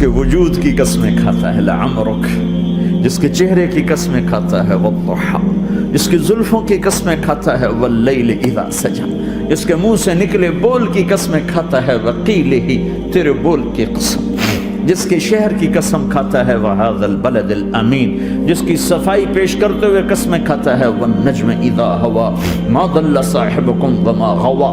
کے وجود کی قسمیں کھاتا ہے لعمرک، جس کے چہرے کی قسمیں کھاتا ہے والضحی، جس کی زلفوں کی قسمیں کھاتا ہے واللیل اذا سجا، جس کے منہ سے نکلے بول کی قسمیں کھاتا ہے وقیلہ، تیرے بول کی قسم، جس کے شہر کی قسم کھاتا ہے وہذا البلد الامین، جس کی صفائی پیش کرتے ہوئے قسمیں کھاتا ہے والنجم اذا ہوا ما ضل صاحبکم وما غوا،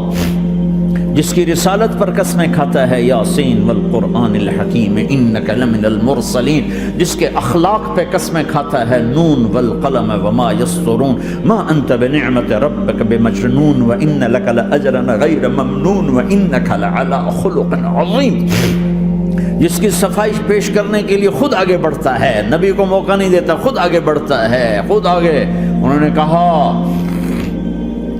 جس کی رسالت پر قسمیں کھاتا ہے یاسین والقرآن الحکیم انک لمن المرسلین، جس کے اخلاق پہ قسمیں کھاتا ہے نون والقلم وما یسطرون ما انت بنعمت ربک بمجنون وان لک لاجرا غیر ممنون وانک لعلی خلق عظیم، جس کی صفائی پیش کرنے کے لیے خود آگے بڑھتا ہے، نبی کو موقع نہیں دیتا، خود آگے بڑھتا ہے، خود آگے۔ انہوں نے کہا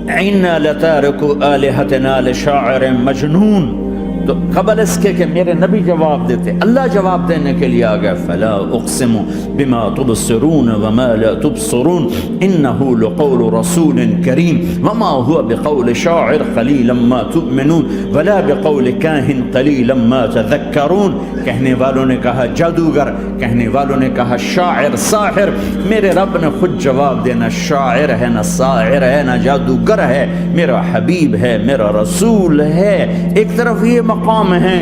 اِنَّا لَتَارِكُ آلِهَتِنَا لِشَاعِرٍ مَجْنُونَ، تو قبل اس کے کہ میرے نبی جواب دیتے، اللہ جواب دینے کے لیے آگیا فَلَا أُقْسِمُ بِمَا تُبْصِرُونَ وَمَا لَا تُبْصِرُونَ إِنَّهُ لَقَوْلُ رَسُولٍ كَرِيمٍ وَمَا هُوَ بِقَوْلِ شَاعِرٍ قَلِيلًا مَا تُؤْمِنُونَ وَلَا بِقَوْلِ كَاهِنٍ قَلِيلًا مَا تَذَكَّرُونَ، کہنے والوں نے کہا جادوگر، کہنے والوں نے کہا شاعر، ساحر، میرے رب نے خود جواب دینا شاعر ہے نہ ساحر ہے نہ جادوگر ہے، میرا حبیب ہے، میرا رسول ہے۔ ایک طرف یہ مقام ہے،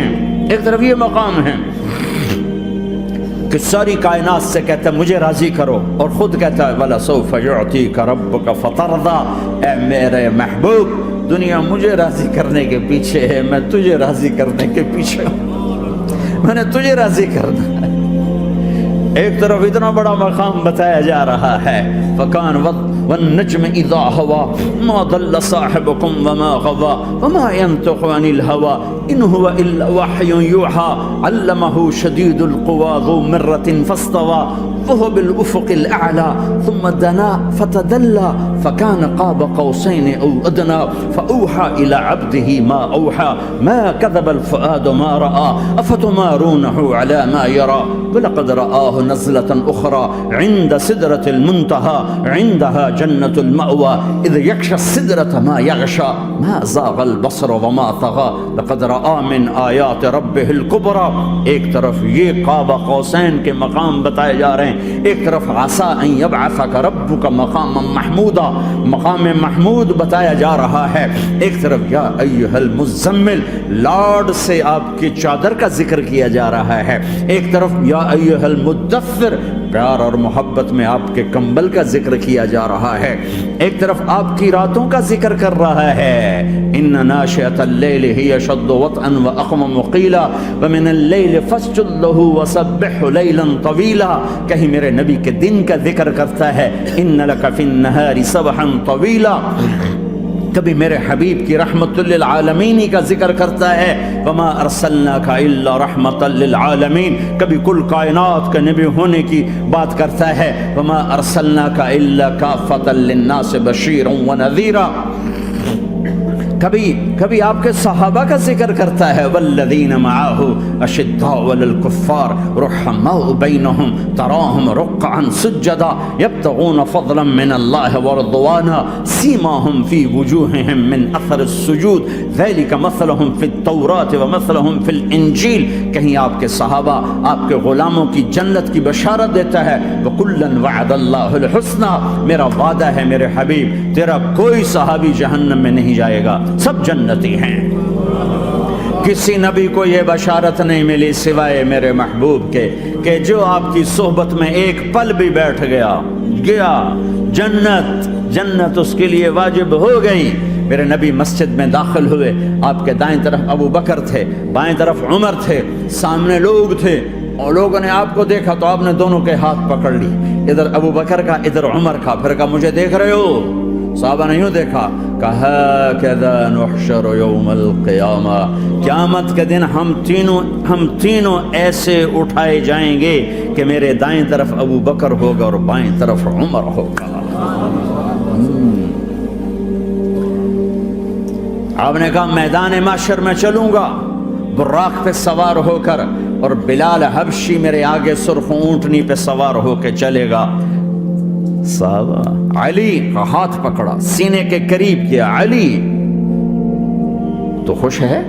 ایک طرف یہ مقام ہے کہ ساری کائنات سے کہتا ہے مجھے راضی کرو، اور خود کہتا ہے وَلَسَوْفَ يُعْطِيكَ رَبُّكَ فَتَرْضَىٰ، اے میرے محبوب دنیا مجھے راضی کرنے کے پیچھے ہے، میں تجھے راضی کرنے کے پیچھے ہوں، میں نے تجھے راضی کرنا ہے۔ ایک طرف اتنا بڑا مقام بتایا جا رہا ہے فَكَانَ وَالنَّجْمِ إِذَا هَوَىٰ مَا ضَلَّ صَاحِبُكُمْ وَمَا غَوَىٰ وَمَا يَنطِقُ عَنِ الْهَوَىٰ إِنْ هُوَ إِلَّا وَحْيٌ يُوحَىٰ عَلَّمَهُ شَدِيدُ الْقُوَىٰ ذُو مِرَّةٍ فَاسْتَوَىٰ وَهُوَ بِالْأُفُقِ الْأَعْلَىٰ ثُمَّ دَنَا فَتَدَلَّىٰ فَكَانَ قَابَ قَوْسَيْنِ أَوْ أَدْنَىٰ فَأَوْحَىٰ إِلَىٰ عَبْدِهِ مَا أَوْحَىٰ مَا كَذَبَ الْفُؤَادُ مَا رَأَىٰ أَفَتُمَارُونَهُ عَلَىٰ مَا يَرَىٰ وَلَقَدْ رَآهُ نَزْلَةً أُخْرَىٰ عِندَ سِدْرَةِ الْمُنتَهَىٰ عِندَهَا جَنَّةُ المأوى إذ يغشى السدرة ما يغشى ما زاغ البصر وما طغى لقد رأى من آیات ربه الكبرى۔ ایک طرف یہ قاب قوسین کے مقام بتائے جا رہے ہیں، ایک طرف عسى ان يبعثك ربك مقاما محمودا، مقام محمود بتایا جا رہا ہے، ایک طرف یا ایھا المزمل، لاڈ سے آپ کی چادر کا ذکر کیا جا رہا ہے، ایک طرف یا ایھا المدثر، پیار اور محبت میں آپ کے کمبل کا ذکر کیا جا رہا ہے، ایک طرف آپ کی راتوں کا ذکر کر رہا ہے ان ناشئۃ اللیل ہی اشد وطئا واقوم قیلا ومن اللیل فاسجد لہ وسبحہ لیلا طویلا، کہیں میرے نبی کے دن کا ذکر کرتا ہے ان لک فی النہار سبحا طویلا، کبھی میرے حبیب کی رحمت للعالمین کا ذکر کرتا ہے وما ارسلناک الا رحمت للعالمین، کبھی کل کائنات کا نبی ہونے کی بات کرتا ہے وما ارسلناک الا کافۃ للناس بشیرا ونذیرا، کبھی آپ کے صحابہ کا ذکر کرتا ہے والذین معہ اشداء علی الکفار رحماء بینہم تراہم رکعا سجدا یبتغون فضلا من اللہ ورضوانا سیماہم فی وجوہہم من اثر السجود ذلک مثلہم فی التوراۃ ومثلہم فی الانجیل، کہیں آپ کے صحابہ آپ کے غلاموں کی جنت کی بشارت دیتا ہے وکلا وعد اللہ الحسنی، میرا وعدہ ہے میرے حبیب تیرا کوئی صحابی جہنم میں نہیں جائے گا، سب جنتی ہیں۔ کسی نبی کو یہ بشارت نہیں ملی سوائے میرے محبوب کے کہ جو آپ کی صحبت میں ایک پل بھی بیٹھ گیا جنت اس کے لیے واجب ہو گئی۔ میرے نبی مسجد میں داخل ہوئے، آپ کے دائیں طرف ابو بکر تھے، بائیں طرف عمر تھے، سامنے لوگ تھے، اور لوگوں نے آپ کو دیکھا تو آپ نے دونوں کے ہاتھ پکڑ لی، ادھر ابو بکر کا ادھر عمر کا، پھر کہا مجھے دیکھ رہے ہو؟ صحابہ نے یوں دیکھا، کہا کذا نحشر یوم القیامہ، قیامت کے دن ہم تینوں ایسے اٹھائے جائیں گے کہ میرے دائیں طرف ابو بکر ہوگا اور بائیں طرف عمر ہوگا۔ آپ نے کہا میدان محشر میں چلوں گا براق پہ سوار ہو کر، اور بلال حبشی میرے آگے سرخ اونٹنی پہ سوار ہو کے چلے گا۔ صحابہ علی کا ہاتھ پکڑا، سینے کے قریب کیا، علی تو خوش ہے؟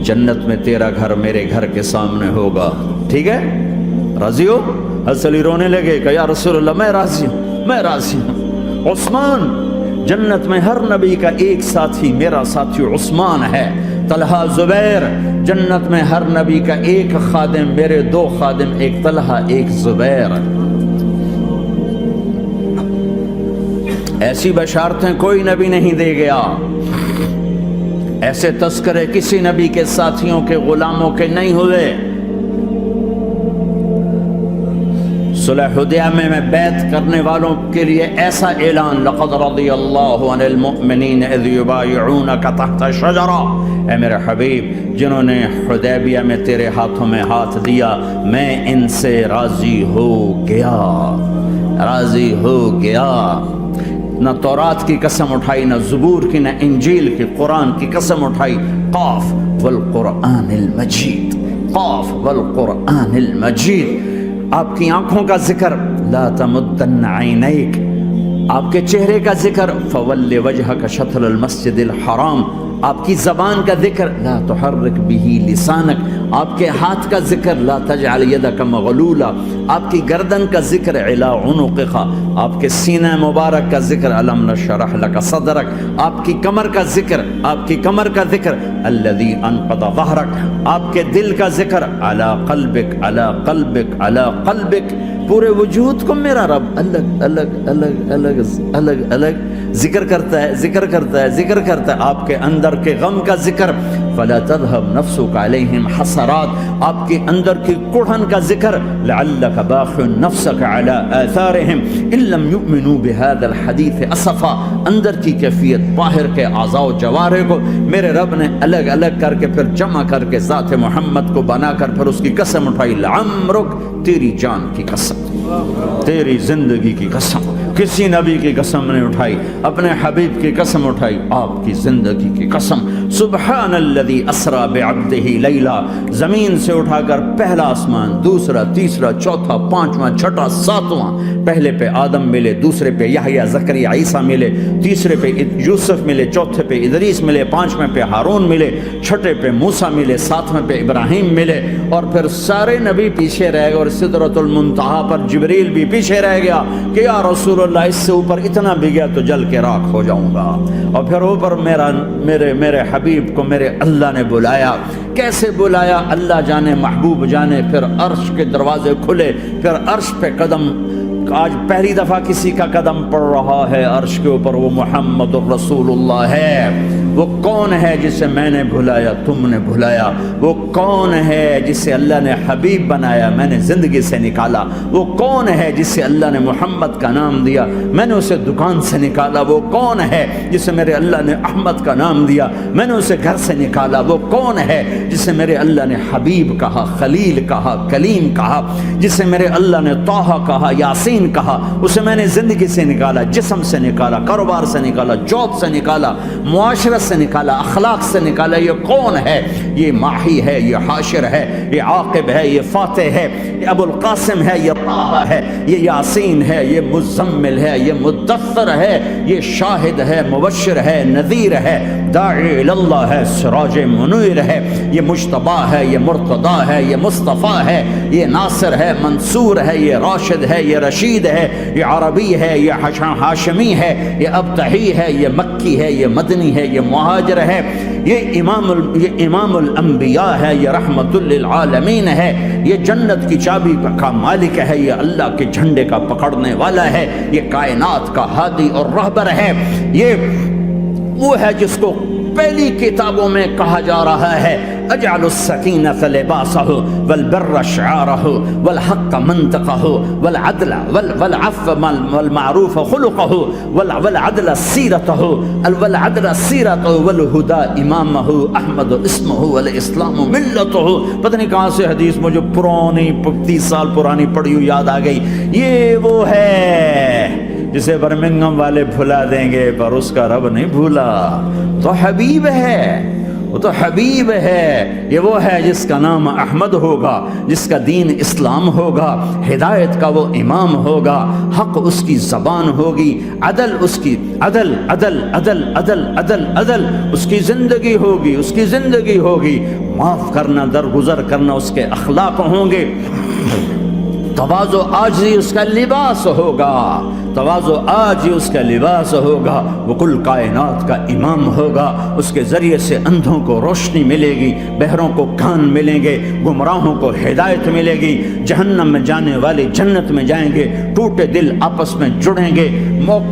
جنت میں تیرا گھر میرے گھر کے سامنے ہوگا، ٹھیک ہے؟ راضی ہو؟ حضرت علی رونے لگے کہ یا رسول اللہ میں راضی ہوں، میں راضی ہوں۔ عثمان، جنت میں ہر نبی کا ایک ساتھی میرا ساتھی عثمان ہے۔ طلحہ، زبیر، جنت میں ہر نبی کا ایک خادم میرے دو خادم، ایک طلحہ ایک زبیر۔ ایسی بشارتیں کوئی نبی نہیں دے گیا، ایسے تذکرے کسی نبی کے ساتھیوں کے غلاموں کے نہیں ہوئے۔ صلح حدیبیہ میں بیعت کرنے والوں کے لیے ایسا اعلان، لقد رضی اللہ عن المؤمنین اذ یبایعونک تحت الشجرہ، اے میرے حبیب جنہوں نے حدیبیہ میں تیرے ہاتھوں میں ہاتھ دیا، میں ان سے راضی ہو گیا، راضی ہو گیا۔ نہ تورات کی قسم اٹھائی، نہ زبور کی، نہ انجیل کی، قرآن کی قسم اٹھائی۔ قاف والقرآن المجید، قاف والقرآن المجید۔ آپ کی آنکھوں کا ذکر، لا تمدن عینیک، آپ کے چہرے کا ذکر، فول وجہک شطر المسجد الحرام، آپ کی زبان کا ذکر، لا تحرک بہ لسانک، آپ کے ہاتھ کا ذکر، لا تجعل یدک مغلولہ، آپ کی گردن کا ذکر، علی عنقک، آپ کے سینہ مبارک کا ذکر، الم نشرح لک صدرک، آپ کی کمر کا ذکر، آپ کی کمر کا ذکر، الذی انقض ظہرک، آپ کے دل کا ذکر، علی قلبک، علی قلبک، علی قلبک، پورے وجود کو میرا رب الگ الگ الگ الگ الگ الگ ذکر کرتا ہے، ذکر کرتا ہے، ذکر کرتا ہے۔ آپ کے اندر کے غم کا ذکر، فلا تذهب نفسك علیہم حسرات، آپ کے اندر کی کڑھن کا ذکر، لعلک باخع نفسك على آثارهم ان لم يؤمنوا بهذا الحديث اسفا، اندر کی کیفیت، باہر کے اعضاء و جوارح کو میرے رب نے الگ الگ کر کے پھر جمع کر کے ذات محمد کو بنا کر پھر اس کی قسم اٹھائی، لعمرک، تیری جان کی قسم، تیری زندگی کی قسم۔ کسی نبی کی قسم نہیں اٹھائی، اپنے حبیب کی قسم اٹھائی، آپ کی زندگی کی قسم۔ سبحان الذی اسریٰ بعبدہ لیلا، زمین سے اٹھا کر پہلا آسمان، دوسرا، تیسرا، چوتھا، پانچواں، چھٹا، ساتواں، پہلے پہ آدم ملے، دوسرے پہ یحییٰ، زکریا، عیسیٰ ملے، تیسرے پہ یوسف ملے، چوتھے پہ ادریس ملے، پانچویں پہ ہارون ملے، چھٹے پہ موسیٰ ملے، ساتویں پہ ابراہیم ملے، اور پھر سارے نبی پیچھے رہ گئے، اور سدرۃ المنتہا پر جبریل بھی پیچھے رہ گیا کہ یا رسول اللہ اس سے اوپر اتنا بھی گیا تو جل کے راکھ ہو جاؤں گا۔ اور پھر اوپر میرے حبیب کو میرے اللہ نے بلایا، کیسے بلایا اللہ جانے، محبوب جانے۔ پھر عرش کے دروازے کھلے، پھر عرش پہ قدم، آج پہلی دفعہ کسی کا قدم پڑ رہا ہے عرش کے اوپر، وہ محمد الرسول اللہ ہے۔ وہ کون ہے جسے میں نے بھلایا، تم نے بھلایا؟ وہ کون ہے جسے اللہ نے حبیب بنایا، میں نے زندگی سے نکالا؟ وہ کون ہے جسے اللہ نے محمد کا نام دیا، میں نے اسے دکان سے نکالا؟ وہ کون ہے جسے میرے اللہ نے احمد کا نام دیا، میں نے اسے گھر سے نکالا؟ وہ کون ہے جسے میرے اللہ نے حبیب کہا، خلیل کہا، کلیم کہا، جسے میرے اللہ نے طٰہٰ کہا، یاسین کہا؟ اسے میں نے زندگی سے نکالا، جسم سے نکالا، کاروبار سے نکالا، جاب سے نکالا، معاشرت سے نکالا، اخلاق سے نکالا۔ یہ کون ہے؟ یہ ماہی ہے، یہ حاشر ہے، یہ عاقب ہے، یہ فاتح ہے، یہ ابو القاسم ہے، یہ طٰہٰ ہے، یہ یاسین ہے، یہ مزمل ہے، یہ مدثر ہے، یہ شاہد ہے، مبشر ہے، نذیر ہے، داعی اللہ ہے، سراج منیر ہے، یہ مجتبی ہے، یہ مرتضی ہے، یہ مصطفیٰ ہے، یہ ناصر ہے، منصور ہے، یہ راشد ہے، یہ رشید ہے، یہ عربی ہے، یہ ہاشمی ہے، یہ ابتحی ہے، یہ مکی ہے، یہ مدنی ہے، یہ مہاجر ہے، یہ امام الانبیاء ہے، یہ رحمت للعالمین ہے، یہ جنت کی چابی کا مالک ہے، یہ اللہ کے جھنڈے کا پکڑنے والا ہے، یہ کائنات کا ہادی اور رہبر ہے۔ یہ وہ ہے جس کو پہلی کتابوں میں کہا جا رہا ہے، اجعل السکینۃ لباسہ والبر شعارہ والحق منطقہ والعدل والعفو والمعروف خلقہ والعدل سیرتہ والعدل سیرتہ والہدى امامہ احمد اسمہ والاسلام ملتہ۔ پتہ نہیں کہاں سے حدیث مجھے پرانی 30 سال پرانی پڑھی ہوئی یاد آ گئی۔ یہ وہ ہے جسے برمنگم والے بھلا دیں گے پر اس کا رب نہیں بھولا۔ تو حبیب ہے، وہ تو حبیب ہے، یہ وہ ہے جس کا نام احمد ہوگا، جس کا دین اسلام ہوگا، ہدایت کا وہ امام ہوگا، حق اس کی زبان ہوگی، عدل اس کی عدل عدل عدل عدل عدل عدل اس کی زندگی ہوگی، اس کی زندگی ہوگی، معاف کرنا، درگزر کرنا اس کے اخلاق ہوں گے، تواضع عاجزی اس کا لباس ہوگا، تواضع آج اس کا لباس ہوگا، وہ کل کائنات کا امام ہوگا، اس کے ذریعے سے اندھوں کو روشنی ملے گی، بہروں کو کان ملیں گے، گمراہوں کو ہدایت ملے گی، جہنم میں جانے والے جنت میں جائیں گے، ٹوٹے دل آپس میں جڑیں گے،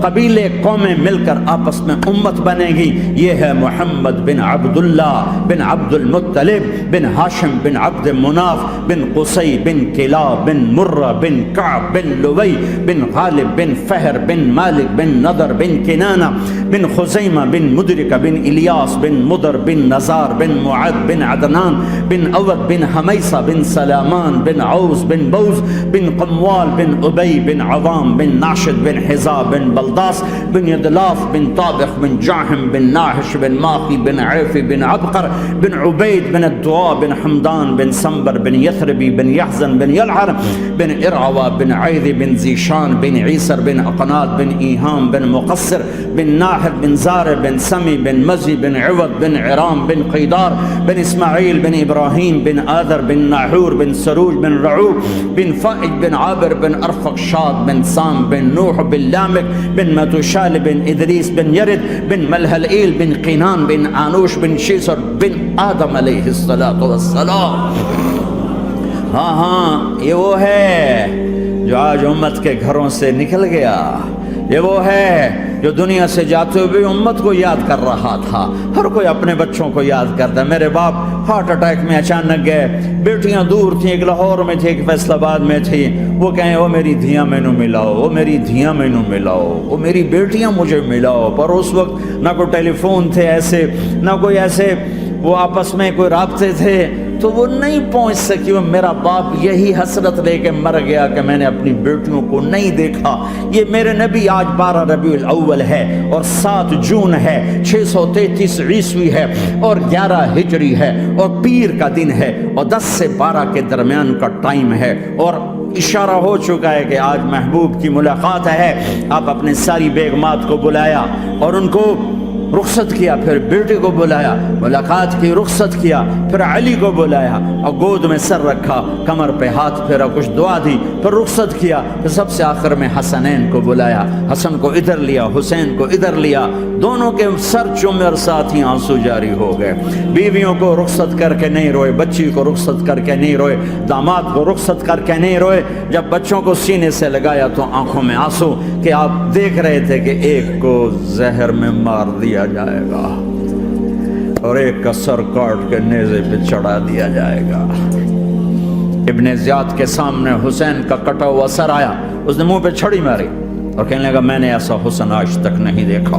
قبیلے قومیں مل کر آپس میں امت بنیں گی۔ یہ ہے محمد بن عبداللہ بن عبد المطلب بن ہاشم بن عبد مناف بن قصی بن کلاب بن مرہ بن کعب بن لوی بن غالب بن فہر بن مالک بن نضر بن کنانہ بن خزیمہ بن مدرکہ بن الیاس بن مدر بن نزار بن معد بن عدنان بن اود بن حمیسہ بن سلامان بن عوز بن بوز بن قموال بن ابی بن عوام بن ناشد بن حزاب بن بلداس بن یدلاف بن طابخ بن جاہم بن ناحش بن ماقی بن عیفی بن عبقر بن عبید بن الدعاء بن حمدان بن سنبر بن یثربی بن یحزن بن یلعر بن ارعوى بن عیدی بن زیشان بن عیسر بن اقناد بن ایہام بن مقصر بن ناحر بن زار بن سمی بن مزی بن عوض بن عرام بن قیدار بن اسماعیل بن ابراہیم بن آذر بن ناحور بن سروج بن رعوب بن فائج بن عابر بن ارفق شاد بن سام بن نوح بن لامک بن متوشال بن ادریس بن یرد بن ملہلئیل بن قینان بن آنوش بن شیسر بن آدم علیہ السلام۔ ہاں ہاں، یہ وہ ہے جو آج امت کے گھروں سے نکل گیا، یہ وہ ہے جو دنیا سے جاتے ہوئے امت کو یاد کر رہا تھا۔ ہر کوئی اپنے بچوں کو یاد کرتا ہے۔ میرے باپ ہارٹ اٹیک میں اچانک گئے، بیٹیاں دور تھیں، ایک لاہور میں تھی، ایک فیصل آباد میں تھی، وہ کہیں وہ میری دھیاں مینوں ملاؤ، وہ میری دھیاں مینوں ملاؤ، وہ میری بیٹیاں مجھے ملاؤ۔ پر اس وقت نہ کوئی ٹیلی فون تھے ایسے، نہ کوئی ایسے وہ آپس میں کوئی رابطے تھے، تو وہ نہیں پہنچ سکی۔ وہ میرا باپ یہی حسرت لے کے مر گیا کہ میں نے اپنی بیٹیوں کو نہیں دیکھا۔ یہ میرے نبی آج 12 ربیع الاول ہے اور 7 جون ہے، 633 عیسوی ہے اور 11 ہجری ہے اور پیر کا دن ہے اور 10 سے 12 کے درمیان کا ٹائم ہے، اور اشارہ ہو چکا ہے کہ آج محبوب کی ملاقات ہے۔ آپ اپنے ساری بیگمات کو بلایا اور ان کو رخصت کیا، پھر بیٹے کو بلایا، ملاقات کی، رخصت کیا، پھر علی کو بلایا اور گود میں سر رکھا، کمر پہ ہاتھ پھیرا، کچھ دعا دی، پھر رخصت کیا، پھر سب سے آخر میں حسنین کو بلایا، حسن کو ادھر لیا، حسین کو ادھر لیا، دونوں کے سر چومے اور ساتھ ہی آنسو جاری ہو گئے۔ بیویوں کو رخصت کر کے نہیں روئے، بچی کو رخصت کر کے نہیں روئے، داماد کو رخصت کر کے نہیں روئے، جب بچوں کو سینے سے لگایا تو آنکھوں میں آنسو کہ آپ دیکھ رہے تھے کہ ایک کو زہر میں مار دیا جائے گا اور ایک کا سر کاٹ کے نیزے پہ چڑھا دیا جائے گا۔ ابن زیاد کے سامنے حسین کا کٹا ہوا سر آیا، اس نے منہ پہ چھڑی ماری اور کہنے لگا میں نے ایسا حسن آج تک نہیں دیکھا،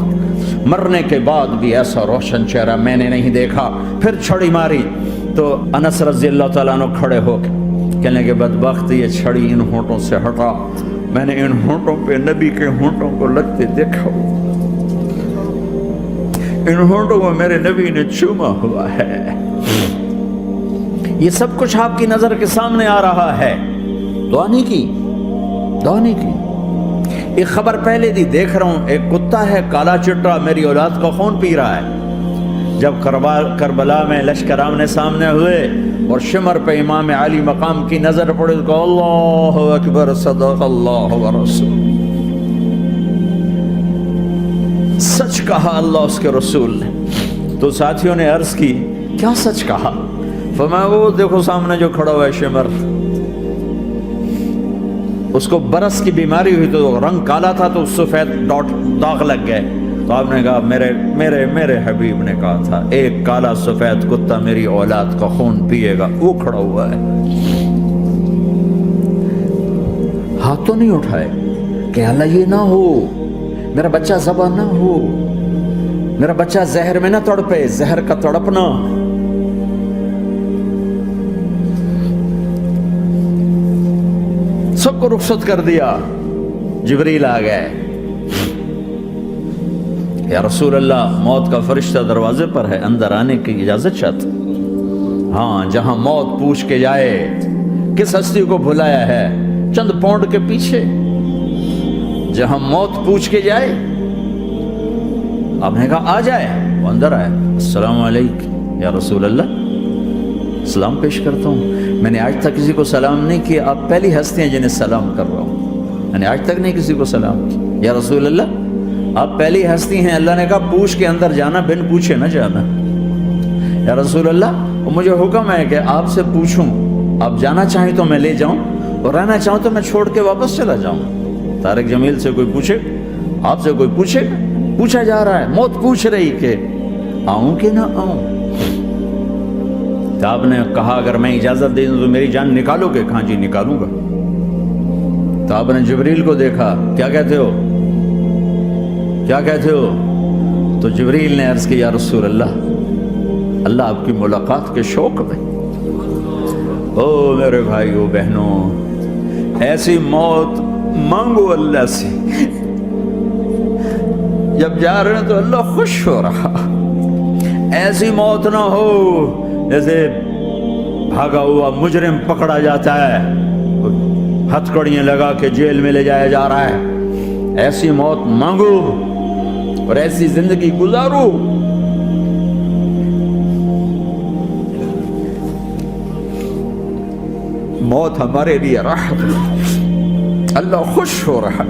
مرنے کے بعد بھی ایسا روشن چہرہ میں نے نہیں دیکھا۔ پھر چھڑی ماری تو انس رضی اللہ تعالیٰ عنہ کھڑے ہو کے کہنے لگے بدبخت، یہ چھڑی ان ہونٹوں سے ہٹا، میں نے ان ہونٹوں پہ نبی کے ہونٹوں کو لگتے دیکھا، ان ہونٹوں کو میرے نبی نے چوما ہوا ہے۔ یہ سب کچھ آپ کی نظر کے سامنے آ رہا ہے، دعا نہیں کی، دعا نہیں کی۔ ایک خبر پہلے دی دیکھ رہا ہوں، ایک کتا ہے کالا چٹا میری اولاد کا خون پی رہا ہے۔ جب کربلا میں لشکر آمنے سامنے ہوئے اور شمر پہ امام علی مقام کی نظر پڑی تو اللہ اکبر، صدق اللہ ورسول، سچ کہا اللہ اس کے رسول نے۔ تو ساتھیوں نے عرض کی کیا سچ کہا؟ فرمایا وہ دیکھو سامنے جو کھڑا ہوا ہے شمر، اس کو برس کی بیماری ہوئی تو رنگ کالا تھا تو سفید داغ لگ گئے، تو آپ نے کہا میرے حبیب نے کہا تھا ایک کالا سفید کتا میری اولاد کا خون پیے گا، وہ کھڑا ہوا ہے۔ ہاتھ تو نہیں اٹھائے کہ اللہ یہ نہ ہو، میرا بچہ ذبح نہ ہو، میرا بچہ زہر میں نہ تڑپے، زہر کا تڑپنا۔ سب کو رخصت کر دیا، جبریل آ گئے، یا رسول اللہ موت کا فرشتہ دروازے پر ہے، اندر آنے کی اجازت چاہتا۔ ہاں، جہاں موت پوچھ کے جائے کس ہستی کو بھلایا ہے چند پاؤنڈ کے پیچھے، جہاں موت پوچھ کے جائے، آپ نے کہا آ جائے، وہ اندر آئے، السلام علیکم یا رسول اللہ، سلام پیش کرتا ہوں، میں نے آج تک کسی کو سلام نہیں کیا، آپ پہلی ہستی ہیں جنہیں سلام کر رہا ہوں، میں نے آج تک نہیں کسی کو سلام کیا، یا رسول اللہ آپ پہلی ہستی ہیں، اللہ نے کہا پوچھ کے اندر جانا، بن پوچھے نہ جانا، یا رسول اللہ مجھے حکم ہے کہ آپ سے پوچھوں، آپ جانا چاہیں تو میں لے جاؤں اور رہنا چاہوں تو میں چھوڑ کے واپس چلا جاؤں۔ طارق جمیل سے کوئی پوچھے، آپ سے کوئی پوچھے، پوچھا جا رہا ہے، موت پوچھ رہی کہ آؤں کہ نہ آؤں۔ تو آپ نے کہا اگر میں اجازت دے دوں تو میری جان نکالو گے؟ کہاں جی نکالوں گا۔ تو آپ نے جبریل کو دیکھا، کیا کہتے ہو، کیا کہتے ہو؟ تو جبریل نے عرض کی یا رسول اللہ اللہ آپ کی ملاقات کے شوق میں۔ او میرے بھائیو بہنوں، ایسی موت مانگو اللہ سے، جب جا رہے ہیں تو اللہ خوش ہو رہا، ایسی موت نہ ہو جیسے بھاگا ہوا مجرم پکڑا جاتا ہے، ہتھکڑیاں لگا کے جیل میں لے جایا جا رہا ہے، ایسی موت مانگو اور ایسی زندگی گزارو۔ موت ہمارے لیے راحت، اللہ خوش ہو رہا۔